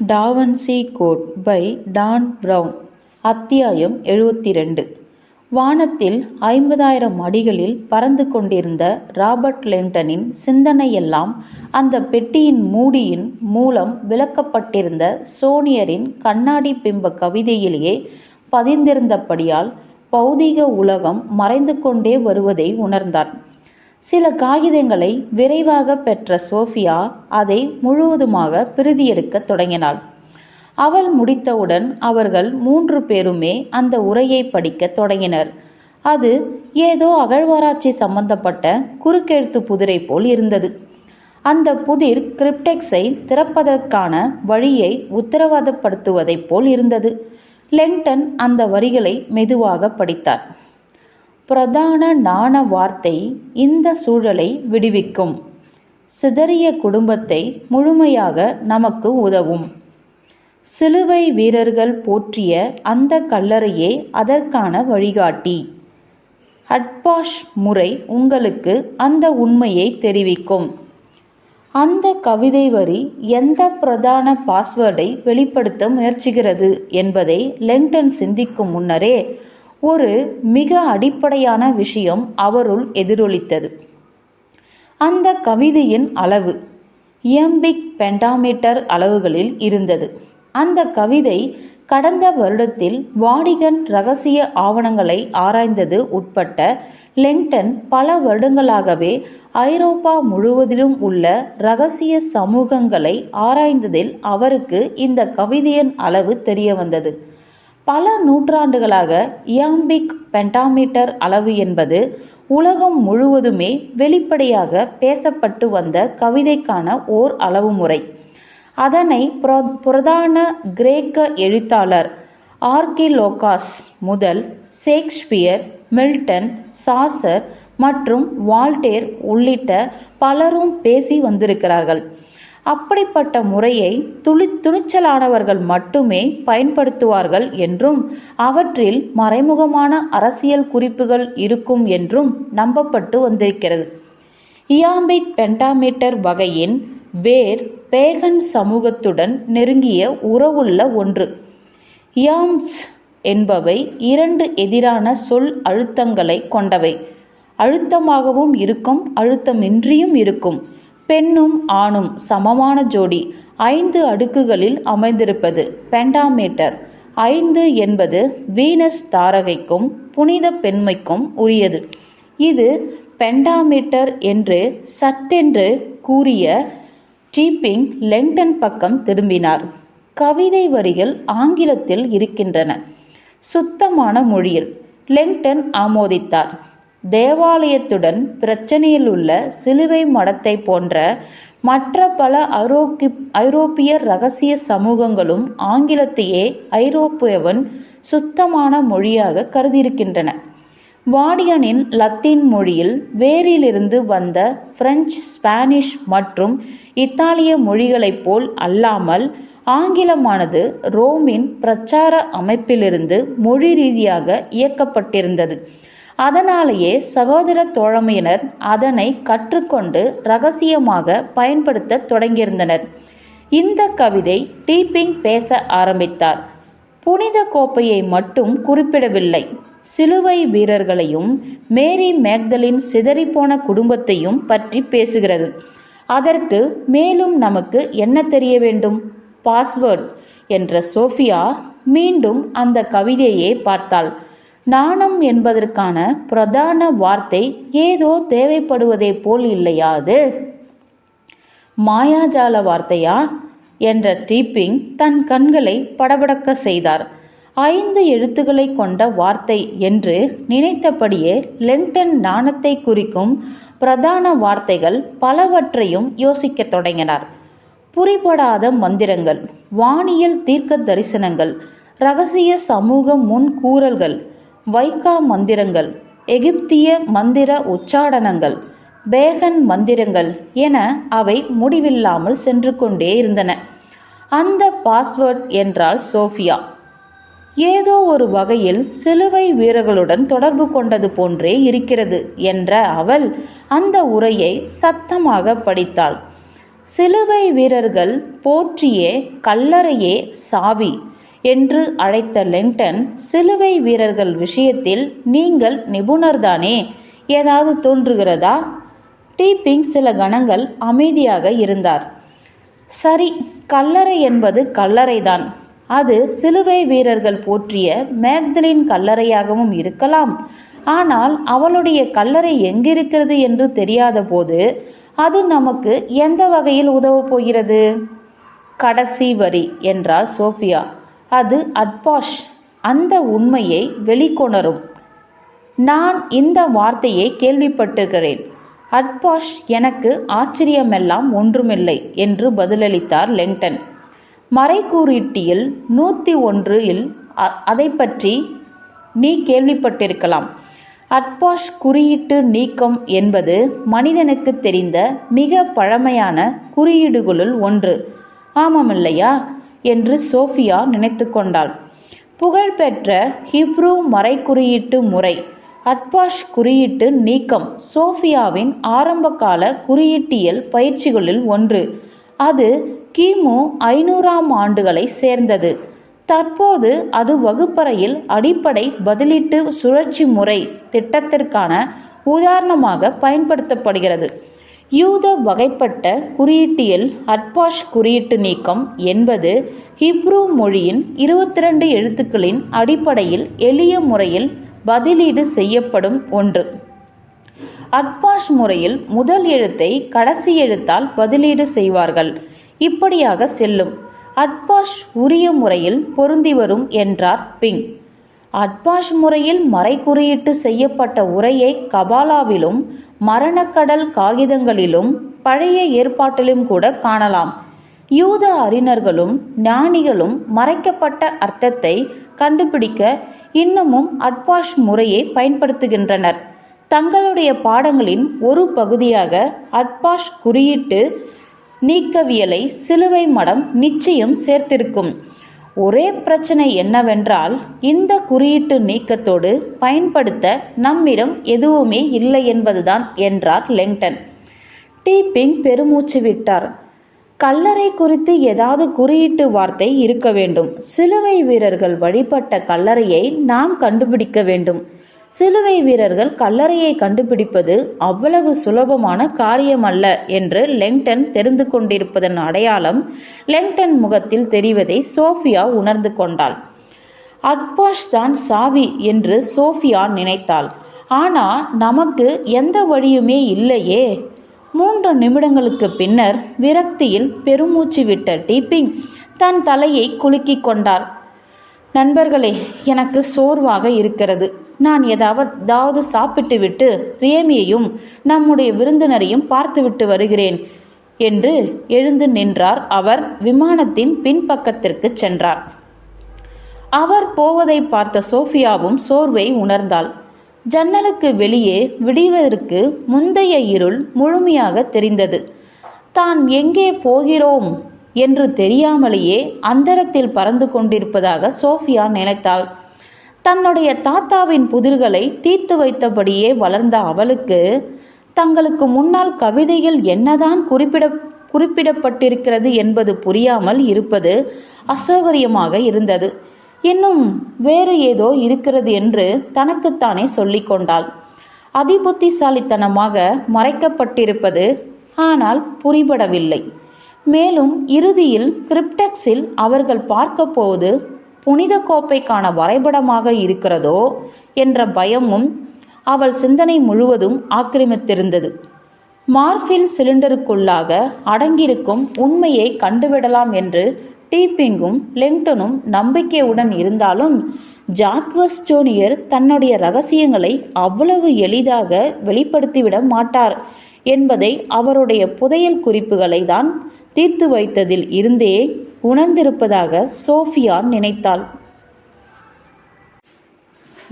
Da Vinci code by Dan Brown. அத்தியாயம் 72. வானத்தில் 50,000 அடிகளில் பறந்து கொண்டிருந்த ராபர்ட் லிங்டனின் சிந்தனையெல்லாம் அந்த பெட்டியின் மூடியின் மூலம் விளக்கப்பட்டிருந்த சோனியரின் கண்ணாடி பிம்ப கவிதையிலேயே பதிந்திருந்தபடியால் பௌதிக உலகம் மறைந்து கொண்டே வருவதை உணர்ந்தார். சில காகிதங்களை விரைவாக பெற்ற சோஃபியா அதை முழுவதுமாக பிரதியெடுக்க தொடங்கினாள். அவள் முடித்தவுடன் அவர்கள் 3 பேருமே அந்த உரையை படிக்க தொடங்கினர். அது ஏதோ அகழ்வாராய்ச்சி சம்பந்தப்பட்ட குறுக்கெழுத்து புதிரை போல் இருந்தது. அந்த புதிர் கிரிப்டெக்ஸை திறப்பதற்கான வழியை உத்தரவாதப்படுத்துவதைப் போல் இருந்தது. லிங்டன் அந்த வரிகளை மெதுவாக படித்தார். பிரதான நாண வார்த்தை இந்த சூழலை விடுவிக்கும். சிதறிய குடும்பத்தை முழுமையாக நமக்கு உதவும். சிலுவை வீரர்கள் போற்றிய அந்த கல்லறையே அதற்கான வழிகாட்டி. ஹட்பாஷ் முறை உங்களுக்கு அந்த உண்மையை தெரிவிக்கும். அந்த கவிதை வரி எந்த பிரதான பாஸ்வேர்டை வெளிப்படுத்த முயற்சிக்கிறது என்பதை லிங்டன் சிந்திக்கும் முன்னரே ஒரு மிக அடிப்படையான விஷயம் அவருள் எதிரொலித்தது. அந்த கவிதையின் அளவு இயம்பிக் பென்டாமீட்டர் அளவுகளில் இருந்தது. அந்த கவிதை கடந்த வருடத்தில் வாடிகன் இரகசிய ஆவணங்களை ஆராய்ந்தது உட்பட்ட லிங்டன் பல வருடங்களாகவே ஐரோப்பா முழுவதிலும் உள்ள இரகசிய சமூகங்களை ஆராய்ந்ததில் அவருக்கு இந்த கவிதையின் அளவு தெரிய வந்தது. பல நூற்றாண்டுகளாக இயாம்பிக் பென்டாமீட்டர் அளவு என்பது உலகம் முழுவதுமே வெளிப்படையாக பேசப்பட்டு வந்த கவிதைக்கான ஓர் அளவு முறை. அதனை பிரதான கிரேக்க எழுத்தாளர் ஆர்கிலோகாஸ் முதல் ஷேக்ஸ்பியர், மில்டன், சாசர் மற்றும் வால்டேர் உள்ளிட்ட பலரும் பேசி வந்திருக்கிறார்கள். அப்படிப்பட்ட முறையை துணிச்சலானவர்கள் மட்டுமே பயன்படுத்துவார்கள் என்றும் அவற்றில் மறைமுகமான அரசியல் குறிப்புகள் இருக்கும் என்றும் நம்பப்பட்டு வந்திருக்கிறது. இயாம்பிக் பென்டாமீட்டர் வகையின் வேர் பேகன் சமூகத்துடன் நெருங்கிய உறவுள்ள ஒன்று. இயாம்ஸ் என்பவை 2 எதிரான சொல் அழுத்தங்களை கொண்டவை. அழுத்தமாகவும் இருக்கும், அழுத்தமின்றியும் இருக்கும். பெண்ணும் ஆணும் சமமான ஜோடி 5 அடுக்குகளில் அமைந்திருப்பது பென்டாமீட்டர். 5 என்பது வீனஸ் தாரகைக்கும் புனித பெண்மைக்கும் உரியது. இது பென்டாமீட்டர் என்று சட்டென்று கூறிய டீப்பிங் லிங்டன் பக்கம் திரும்பினார். கவிதை வரிகள் ஆங்கிலத்தில் இருக்கின்றன, சுத்தமான மொழியில். லிங்டன் ஆமோதித்தார். தேவாலயத்துடன் பிரச்சனையில் உள்ள சிலுவை மடத்தை போன்ற மற்ற பல ஐரோப்பிய இரகசிய சமூகங்களும் ஆங்கிலத்தையே ஐரோப்பியவன் சுத்தமான மொழியாக கருதியிருக்கின்றன. வாடிகனின் லத்தீன் மொழியில் வேரிலிருந்து வந்த பிரெஞ்சு, ஸ்பானிஷ் மற்றும் இத்தாலிய மொழிகளைப் போல் அல்லாமல் ஆங்கிலமானது ரோமின் பிரச்சார அமைப்பிலிருந்து மொழி ரீதியாக இயக்கப்பட்டிருந்தது. அதனாலேயே சகோதர தோழமையினர் அதனை கற்றுக்கொண்டு இரகசியமாக பயன்படுத்த தொடங்கியிருந்தனர். இந்த கவிதை டீப்பிங் பேச ஆரம்பித்தார். புனித கோப்பையை மட்டும் குறிப்பிடவில்லை, சிலுவை வீரர்களையும் மேரி மேக்தலின் சிதறிப்போன குடும்பத்தையும் பற்றி பேசுகிறது. அதற்கு மேலும் நமக்கு என்ன தெரிய வேண்டும்? பாஸ்வேர்ட் என்ற சோஃபியா மீண்டும் அந்த கவிதையை பார்த்தாள். நாணம் என்பதற்கான பிரதான வார்த்தை ஏதோ தேவைப்படுவதை போல் இல்லையா? அது மாயாஜால வார்த்தையா என்ற டீப்பிங் தன் கண்களை படபடக்க செய்தார். 5 எழுத்துக்களை கொண்ட வார்த்தை என்று நினைத்தபடியே லிங்டன் நாணத்தை குறிக்கும் பிரதான வார்த்தைகள் பலவற்றையும் யோசிக்க தொடங்கினார். புரிபடாத மந்திரங்கள், வானியல் தீர்க்க தரிசனங்கள், இரகசிய சமூக முன்கூறல்கள், வைக்கா மந்திரங்கள், எகிப்திய மந்திர உச்சாடனங்கள், பேகன் மந்திரங்கள் என அவை முடிவில்லாமல் சென்று கொண்டே இருந்தன. அந்த பாஸ்வேர்ட் என்றால் சோஃபியா ஏதோ ஒரு வகையில் சிலுவை வீரர்களுடன் தொடர்பு கொண்டது போன்றே இருக்கிறது என்ற அவள் அந்த உரையை சத்தமாக படித்தாள். சிலுவை வீரர்கள் போற்றிய கல்லறையே சாவி என்று அழைத்த லெங்டன், சிலுவை வீரர்கள் விஷயத்தில் நீங்கள் நிபுணர்தானே, ஏதாவது தோன்றுகிறதா? டீப்பிங் சில கணங்கள் அமைதியாக இருந்தார். சரி, கல்லறை என்பது கல்லறைதான். அது சிலுவை வீரர்கள் போற்றிய மேக்தலின் கல்லறையாகவும் இருக்கலாம். ஆனால் அவளுடைய கல்லறை எங்கிருக்கிறது என்று தெரியாத போது அது நமக்கு எந்த வகையில் உதவப் போகிறது? கடைசி வரி என்றாள் சோஃபியா. அது அட்பாஷ் அந்த உண்மையை வெளிக்கொணரும். நான் இந்த வார்த்தையை கேள்விப்பட்டிருக்கிறேன். அட்பாஷ் எனக்கு ஆச்சரியமெல்லாம் ஒன்றுமில்லை என்று பதிலளித்தார் லெங்டன். மறைக்கூறிட்டியில் 101 அதை பற்றி நீ கேள்விப்பட்டிருக்கலாம். அட்பாஷ் குறியீட்டு நீக்கம் என்பது மனிதனுக்கு தெரிந்த மிக பழமையான குறியீடுகளுள் ஒன்று. ஆமாமில்லையா என்று சோஃபியா நினைத்து கொண்டாள். புகழ்பெற்ற ஹிப்ரூ மறைக்குறியீட்டு முறை அட்பாஷ் குறியீட்டு நீக்கம் சோஃபியாவின் ஆரம்பகால குறியீட்டியல் பயிற்சிகளில் ஒன்று. அது கிமு 500ஆம் ஆண்டுகளை சேர்ந்தது. தற்போது அது வகுப்பறையில் அடிப்படை பதிலீட்டு சுழற்சி முறை திட்டத்திற்கான உதாரணமாக பயன்படுத்தப்படுகிறது. யூத வகைப்பட்ட குறியீட்டியல் அட்பாஷ் குறியீட்டு நீக்கம் என்பது ஹிப்ரூ மொழியின் 22 எழுத்துக்களின் அடிப்படையில் எளிய முறையில் பதிலீடு செய்யப்படும் ஒன்று. அட்பாஷ் முறையில் முதல் எழுத்தை கடைசி எழுத்தால் பதிலீடு செய்வார்கள். இப்படியாக செல்லும். அட்பாஷ் உரிய முறையில் பொருந்தி வரும் என்றார் பிங். அட்பாஷ் முறையில் மறைக்குறியீட்டு செய்யப்பட்ட உரையை கபாலாவிலும் மரணக்கடல் காகிதங்களிலும் பழைய ஏற்பாட்டிலும் கூட காணலாம். யூத அறிஞர்களும் ஞானிகளும் மறைக்கப்பட்ட அர்த்தத்தை கண்டுபிடிக்க இன்னமும் அட்பாஷ் முறையை பயன்படுத்துகின்றனர். தங்களுடைய பாடங்களின் ஒரு பகுதியாக அட்பாஷ் குறியீட்டு நீக்கவியலை சிலுவை மடம் நிச்சயம் சேர்த்திருக்கும். ஒரே பிரச்சனை என்னவென்றால் இந்த குறியீட்டு நீக்கத்தோடு பயன்படுத்த நம்மிடம் எதுவுமே இல்லை என்பதுதான் என்றார் லெங்டன். டீப்பிங் பெருமூச்சு விட்டார். கல்லறை குறித்து ஏதாவது குறியீட்டு வார்த்தை இருக்க வேண்டும். சிலுவை வீரர்கள் வழிபட்ட கல்லறையை நாம் கண்டுபிடிக்க வேண்டும். சிலுவை வீரர்கள் கல்லறையை கண்டுபிடிப்பது அவ்வளவு சுலபமான காரியமல்ல என்று லெங்டன் தெரிந்து கொண்டிருப்பதன் அடையாளம் லெங்டன் முகத்தில் தெரிவதை சோஃபியா உணர்ந்து கொண்டாள். அட்பாஷ் தான் சாவி என்று சோஃபியா நினைத்தாள். ஆனால் நமக்கு எந்த வழியுமே இல்லையே. 3 நிமிடங்களுக்கு பின்னர் விரக்தியில் பெருமூச்சு விட்ட டீப்பிங் தன் தலையை குலுக்கிக் கொண்டார். நண்பர்களே, எனக்கு சோர்வாக இருக்கிறது. நான் ஏதாவது சாப்பிட்டு விட்டு ரேமியையும் நம்முடைய விருந்தினரையும் பார்த்துவிட்டு வருகிறேன் என்று எழுந்து நின்றார். அவர் விமானத்தின் பின்பக்கத்திற்கு சென்றார். அவர் போவதை பார்த்த சோஃபியாவும் சோர்வை உணர்ந்தாள். ஜன்னலுக்கு வெளியே விடிவதற்கு முந்தைய இருள் முழுமையாக தெரிந்தது. தான் எங்கே போகிறோம் என்று தெரியாமலேயே அந்தரத்தில் பறந்து கொண்டிருப்பதாக சோஃபியா நினைத்தாள். தன்னுடைய தாத்தாவின் புதிர்களை தீர்த்து வைத்தபடியே வளர்ந்த அவளுக்கு தங்களுக்கு முன்னால் கவிதைகள் என்னதான் குறிப்பிடப்பட்டிருக்கிறது என்பது புரியாமல் இருப்பது அசௌகரியமாக இருந்தது. இன்னும் வேறு ஏதோ இருக்கிறது என்று தனக்குத்தானே சொல்லிக்கொண்டாள். அதிபுத்திசாலித்தனமாக மறைக்கப்பட்டிருப்பது ஆனால் புரிபடவில்லை. மேலும் இறுதியில் கிரிப்டெக்ஸில் அவர்கள் பார்க்க போவது புனித கோப்பைக்கான வரைபடமாக இருக்கிறதோ என்ற பயமும் அவள் சிந்தனை முழுவதும் ஆக்கிரமித்திருந்தது. மார்பின் சிலிண்டருக்குள்ளாக அடங்கியிருக்கும் உண்மையை கண்டுவிடலாம் என்று டீப்பிங்கும் லெங்டனும் நம்பிக்கையுடன் இருந்தாலும் ஜாக்வஸ் ஜூனியர் தன்னுடைய ரகசியங்களை அவ்வளவு எளிதாக வெளிப்படுத்திவிட மாட்டார் என்பதை அவருடைய புதையல் குறிப்புகளை தான் தீர்த்து வைத்ததில் இருந்தே உணர்ந்திருப்பதாக சோஃபியா நினைத்தாள்.